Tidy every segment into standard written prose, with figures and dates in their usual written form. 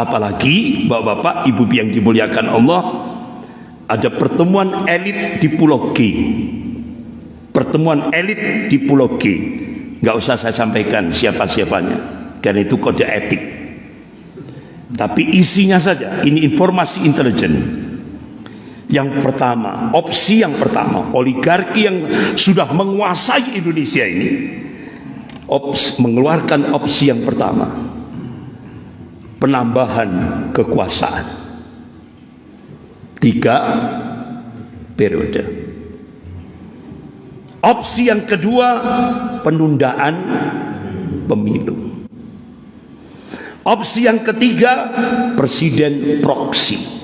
Apalagi bapak-bapak, ibu yang dimuliakan Allah, ada pertemuan elit di Pulau G. Pertemuan elit di Pulau G. Nggak usah saya sampaikan siapa-siapanya, karena itu kode etik. Tapi isinya saja, ini informasi intelijen. Yang pertama, opsi yang pertama, oligarki yang sudah menguasai Indonesia ini mengeluarkan opsi yang pertama, penambahan kekuasaan 3 periode. Opsi yang kedua, penundaan pemilu. Opsi yang ketiga, presiden proksi.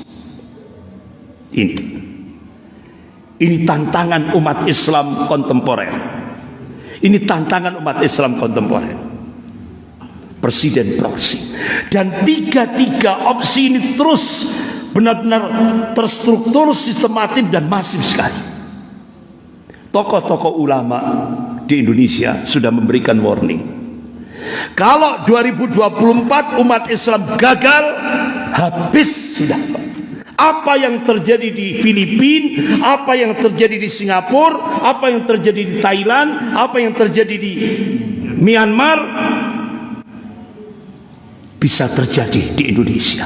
Ini tantangan umat Islam kontemporer. Ini tantangan umat Islam kontemporer. Presiden proksi. Dan tiga opsi ini terus benar-benar terstruktur, sistematis dan masif sekali. Tokoh-tokoh ulama di Indonesia sudah memberikan warning. Kalau 2024 umat Islam gagal, habis sudah. Apa yang terjadi di Filipina, apa yang terjadi di Singapura, apa yang terjadi di Thailand, apa yang terjadi di Myanmar, bisa terjadi di Indonesia.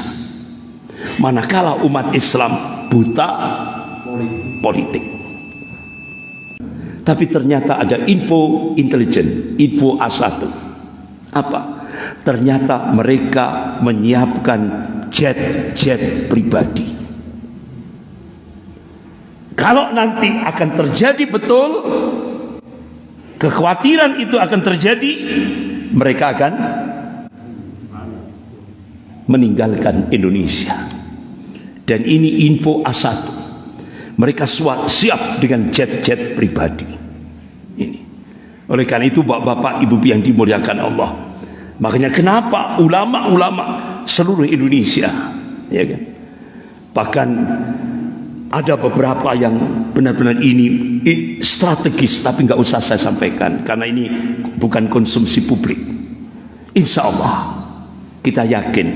Manakala umat Islam buta politik. Tapi ternyata ada info intelijen, info A1. Apa? Ternyata mereka menyiapkan jet pribadi. Kalau nanti akan terjadi betul, kekhawatiran itu akan terjadi, mereka akan meninggalkan Indonesia. Dan ini info A1. Mereka siap dengan jet pribadi. Ini. Oleh karena itu bapak-bapak, ibu yang dimuliakan Allah, makanya kenapa ulama-ulama seluruh Indonesia, ya kan? Bahkan ada beberapa yang benar-benar ini strategis, tapi nggak usah saya sampaikan karena ini bukan konsumsi publik. Insya Allah kita yakin,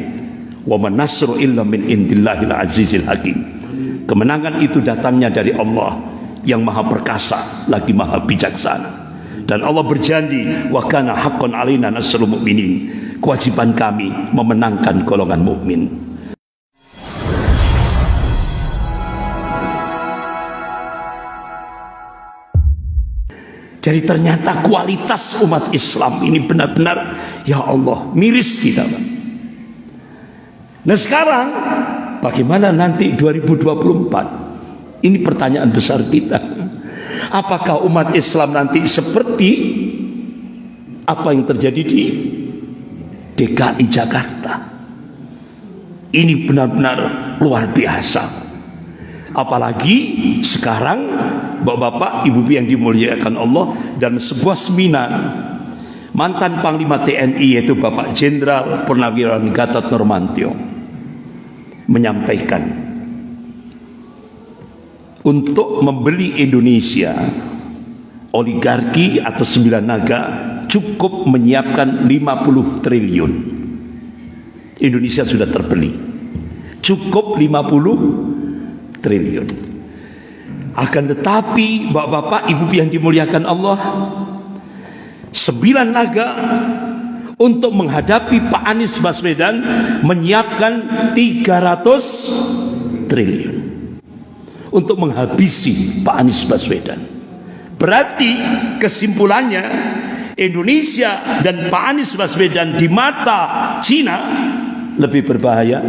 wa man nasru illa min indillahil azizil hakim. Kemenangan itu datangnya dari Allah yang maha perkasa lagi maha bijaksana. Dan Allah berjanji, wa kana haqqan alaina nasrul mu'minin. Kewajiban kami memenangkan golongan mukmin. Jadi ternyata kualitas umat Islam ini benar-benar, ya Allah, miris kita. Nah sekarang bagaimana nanti 2024? Ini pertanyaan besar kita. Apakah umat Islam nanti seperti apa yang terjadi di DKI Jakarta? Ini benar-benar luar biasa. Apalagi sekarang bapak-bapak, ibu yang dimuliakan Allah, dan sebuah seminar mantan Panglima TNI yaitu Bapak Jenderal Purnawirawan Gatot Nurmantio menyampaikan untuk membeli Indonesia, oligarki atau 9 naga cukup menyiapkan 50 triliun. Indonesia sudah terbeli, cukup 50 triliun. Akan tetapi bapak-bapak, ibu yang dimuliakan Allah, 9 naga untuk menghadapi Pak Anies Baswedan menyiapkan 300 triliun untuk menghabisi Pak Anies Baswedan. Berarti kesimpulannya, Indonesia dan Pak Anies Baswedan di mata Cina lebih berbahaya.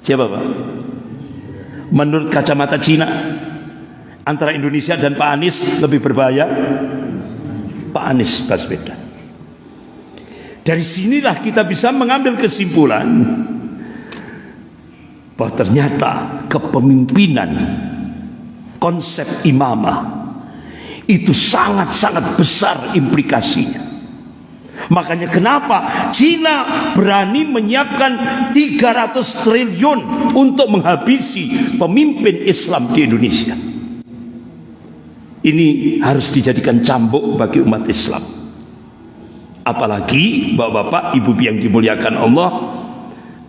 Siapa Pak? Menurut kacamata Cina, antara Indonesia dan Pak Anies lebih berbahaya Pak Anies Baswedan. Dari sinilah kita bisa mengambil kesimpulan bahwa ternyata kepemimpinan, konsep imamah itu sangat-sangat besar implikasinya. Makanya kenapa Cina berani menyiapkan 300 triliun untuk menghabisi pemimpin Islam di Indonesia. Ini harus dijadikan cambuk bagi umat Islam. Apalagi bapak-bapak, ibu yang dimuliakan Allah,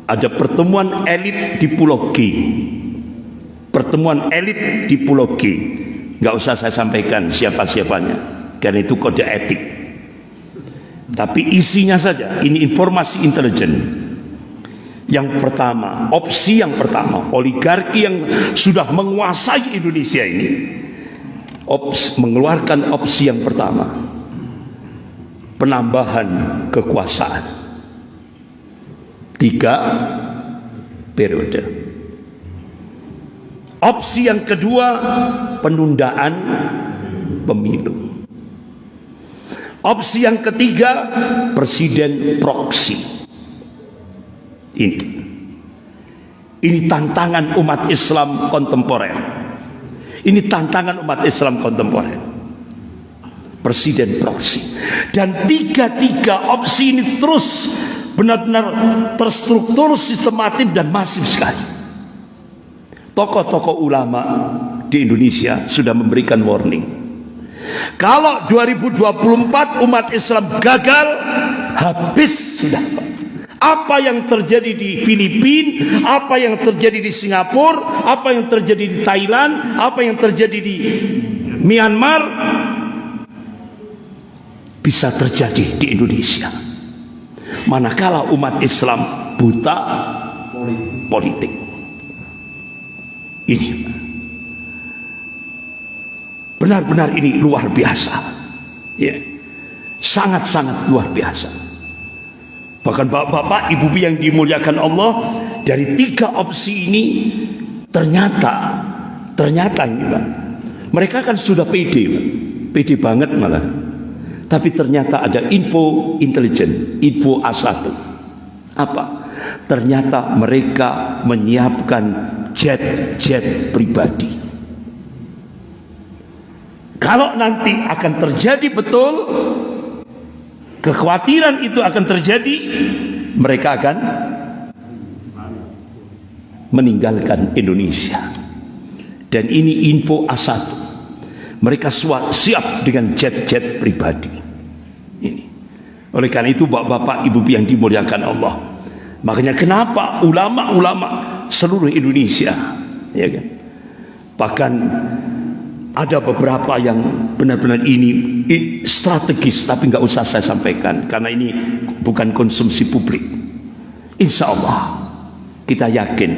ada pertemuan elit di Pulau G. Pertemuan elit di Pulau G. Nggak usah saya sampaikan siapa-siapanya, karena itu kode etik. Tapi isinya saja, ini informasi intelijen. Yang pertama, opsi yang pertama, oligarki yang sudah menguasai Indonesia ini mengeluarkan opsi yang pertama, penambahan kekuasaan 3 periode. Opsi yang kedua, penundaan pemilu. Opsi yang ketiga, presiden proksi. Ini tantangan umat Islam kontemporer. Ini tantangan umat Islam kontemporer. Presiden proksi. Dan tiga opsi ini terus benar-benar terstruktur, sistematis dan masif sekali. Tokoh-tokoh ulama di Indonesia sudah memberikan warning. Kalau 2024 umat Islam gagal, habis sudah. Apa yang terjadi di Filipina, apa yang terjadi di Singapura, apa yang terjadi di Thailand, apa yang terjadi di Myanmar, bisa terjadi di Indonesia. Manakala umat Islam buta politik. Ini benar-benar ini luar biasa, ya, sangat-sangat luar biasa. Bahkan bapak-bapak, ibu-ibu yang dimuliakan Allah, dari 3 opsi ini ternyata ini Pak, mereka kan sudah pede banget malah. Tapi ternyata ada info intelijen, info A1. Apa? Ternyata mereka menyiapkan jet pribadi. Kalau nanti akan terjadi betul, kekhawatiran itu akan terjadi, mereka akan meninggalkan Indonesia. Dan ini info A1. Mereka siap dengan jet pribadi. Ini. Oleh karena itu bapak-bapak, ibu-ibu yang dimuliakan Allah, makanya kenapa ulama-ulama seluruh Indonesia, ya kan? Bahkan ada beberapa yang benar-benar ini strategis, tapi nggak usah saya sampaikan karena ini bukan konsumsi publik. Insya Allah kita yakin,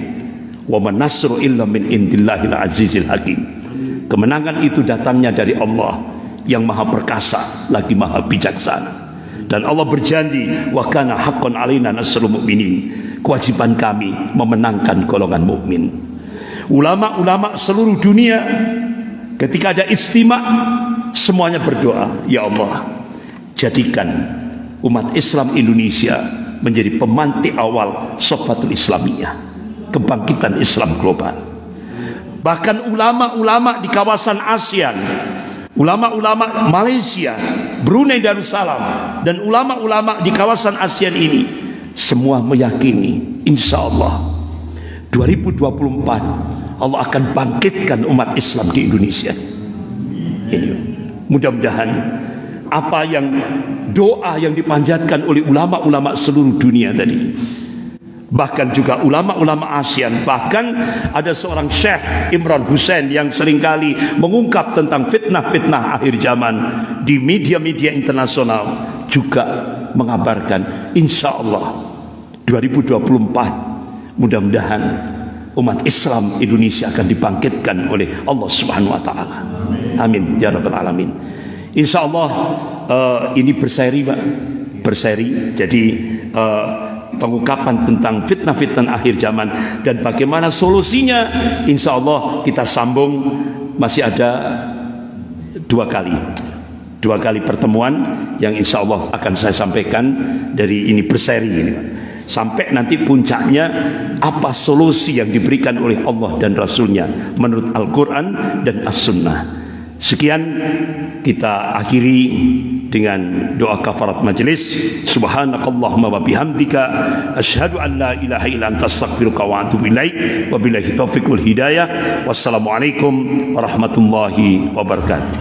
wa man nasru illa min indillahil azizil hakim. Kemenangan itu datangnya dari Allah yang maha perkasa lagi maha bijaksana. Dan Allah berjanji, wa kana haqqan alaina nasrul mu'minin. Kewajiban kami memenangkan golongan mukmin. Ulama-ulama seluruh dunia ketika ada istimewa, semuanya berdoa, ya Allah, jadikan umat Islam Indonesia menjadi pemantik awal Sofatul Islamiyah, kebangkitan Islam global. Bahkan ulama-ulama di kawasan ASEAN, ulama-ulama Malaysia, Brunei Darussalam, dan ulama-ulama di kawasan ASEAN ini semua meyakini, insya Allah 2024 Allah akan bangkitkan umat Islam di Indonesia. Ini mudah-mudahan apa yang doa yang dipanjatkan oleh ulama-ulama seluruh dunia tadi, bahkan juga ulama-ulama ASEAN, bahkan ada seorang Syekh Imran Hussein yang seringkali mengungkap tentang fitnah-fitnah akhir zaman di media-media internasional, juga mengabarkan insya Allah 2024 mudah-mudahan umat Islam Indonesia akan dibangkitkan oleh Allah Subhanahu wa taala. Amin ya rabbal alamin. Insya Allah ini berseri Pak, berseri. Jadi pengungkapan tentang fitnah-fitnah akhir zaman dan bagaimana solusinya, insya Allah kita sambung. Masih ada dua kali pertemuan yang insya Allah akan saya sampaikan dari ini berseri ini, sampai nanti puncaknya apa solusi yang diberikan oleh Allah dan Rasulnya menurut Al-Quran dan As-Sunnah. Sekian kita akhiri dengan doa kafarat majelis. Subhanakallahumma wa bihamdika asyhadu an la ilaha illa anta astaghfiruka wa atubu ilaik. Wabillahi taufiq wal hidayah. Wassalamualaikum warahmatullahi wabarakatuh.